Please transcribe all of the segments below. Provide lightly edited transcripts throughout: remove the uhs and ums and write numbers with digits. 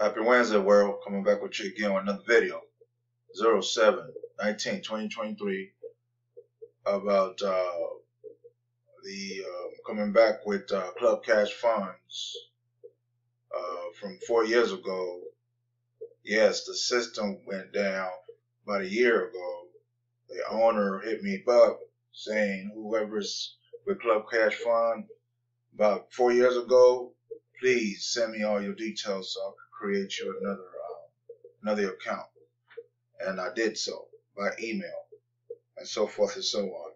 Happy Wednesday, world. Coming back with you again with another video. 07/19/2023 about coming back with Club Cash funds from 4 years ago. Yes, the system went down about a year ago. The owner hit me up saying whoever's with Club Cash Fund about 4 years ago, please send me all your details so I can create you another account. And I did so by email and so forth and so on.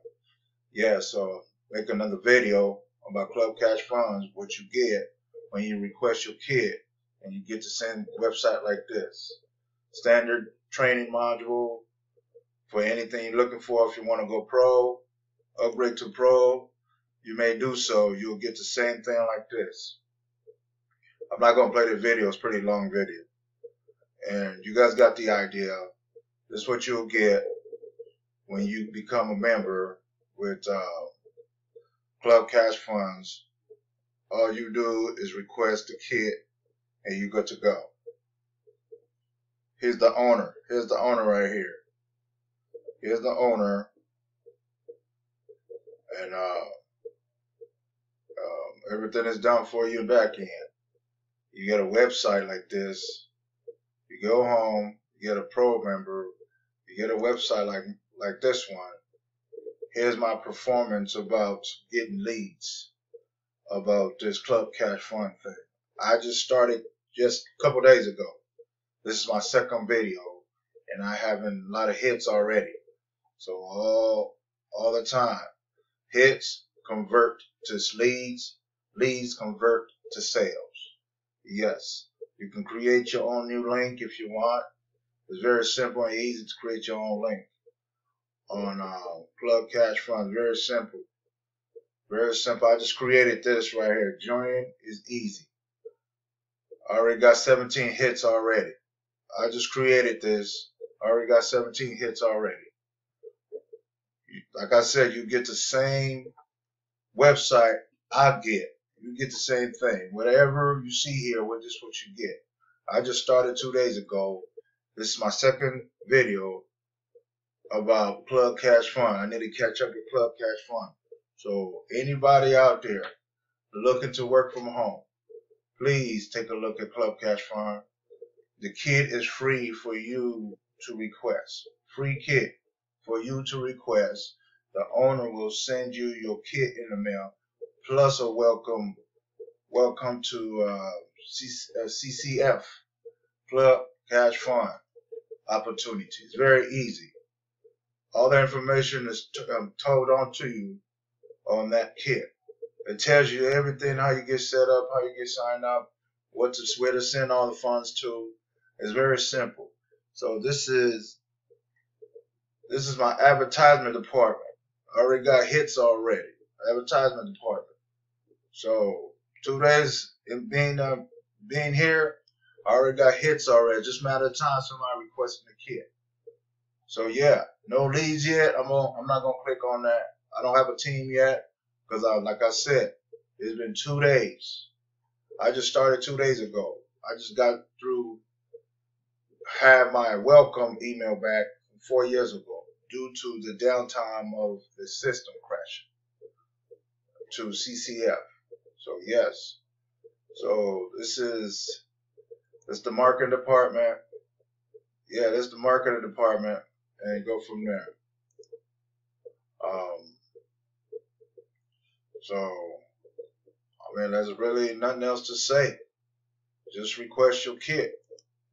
Yeah, so make another video about Club Cash Funds, what you get when you request your kit and you get to send a website like this. Standard training module for anything you're looking for. If you want to go pro, upgrade to pro, you may do so. You'll get the same thing like this. I'm not going to play the video. It's a pretty long video. And you guys got the idea. This is what you'll get when you become a member with Club Cash Funds. All you do is request the kit and you're good to go. Here's the owner. Here's the owner right here. Here's the owner. And everything is done for you in back end. You get a website like this. You go home, you get a pro member, you get a website like this one. Here's my performance about getting leads about this Club Cash Fund thing. I just started just a couple days ago. This is my second video and I having a lot of hits already. So all the time, hits convert to leads, leads convert to sales. Yes, you can create your own new link if you want. It's very simple and easy to create your own link on Club Cash Funds. Very simple. Very simple. I just created this right here. Joining is easy. I already got 17 hits already. I just created this. I already got 17 hits already. Like I said, you get the same website I get. You get the same thing. Whatever you see here, this is what you get. I just started 2 days ago. This is my second video about Club Cash Fund. I need to catch up with Club Cash Fund. So anybody out there looking to work from home, please take a look at Club Cash Fund. The kit is free for you to request. Free kit for you to request. The owner will send you your kit in the mail, plus a welcome to CCF, Club Cash Fund opportunity. It's very easy. All the information is told on to you on that kit. It tells you everything, how you get set up, how you get signed up, where to send all the funds to. It's very simple. So this is my advertisement department. I already got hits already. Advertisement department. So 2 days in being here, I already got hits already. Just a matter of time somebody requesting the kit. So yeah, no leads yet. I'm not gonna click on that. I don't have a team yet because like I said, it's been 2 days. I just started 2 days ago. I just got through have my welcome email back 4 years ago due to the downtime of the system crashing to CCF. So yes, so this is the marketing department. Yeah, this is the marketing department, and go from there. So I mean, there's really nothing else to say. Just request your kit.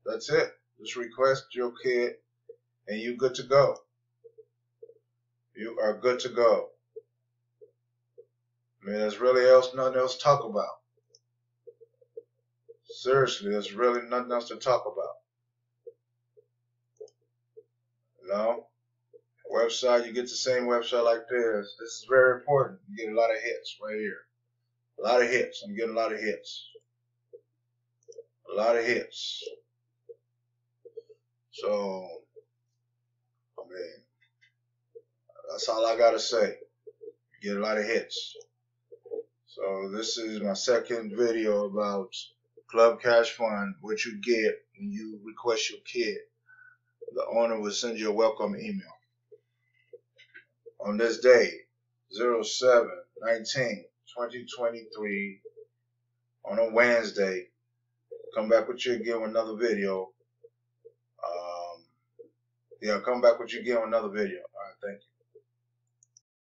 That's it. Just request your kit, and you're good to go. You are good to go. I mean, there's really nothing else to talk about. Seriously, there's really nothing else to talk about. You know, website, you get the same website like this. This is very important. You get a lot of hits right here. A lot of hits. I'm getting a lot of hits. A lot of hits. So, I mean, that's all I gotta say. You get a lot of hits. So this is my second video about Club Cash Fund, what you get when you request your kit, the owner will send you a welcome email. On this day, 07/19/2023, on a Wednesday, come back with you again with another video. Come back with you again with another video. All right, thank you.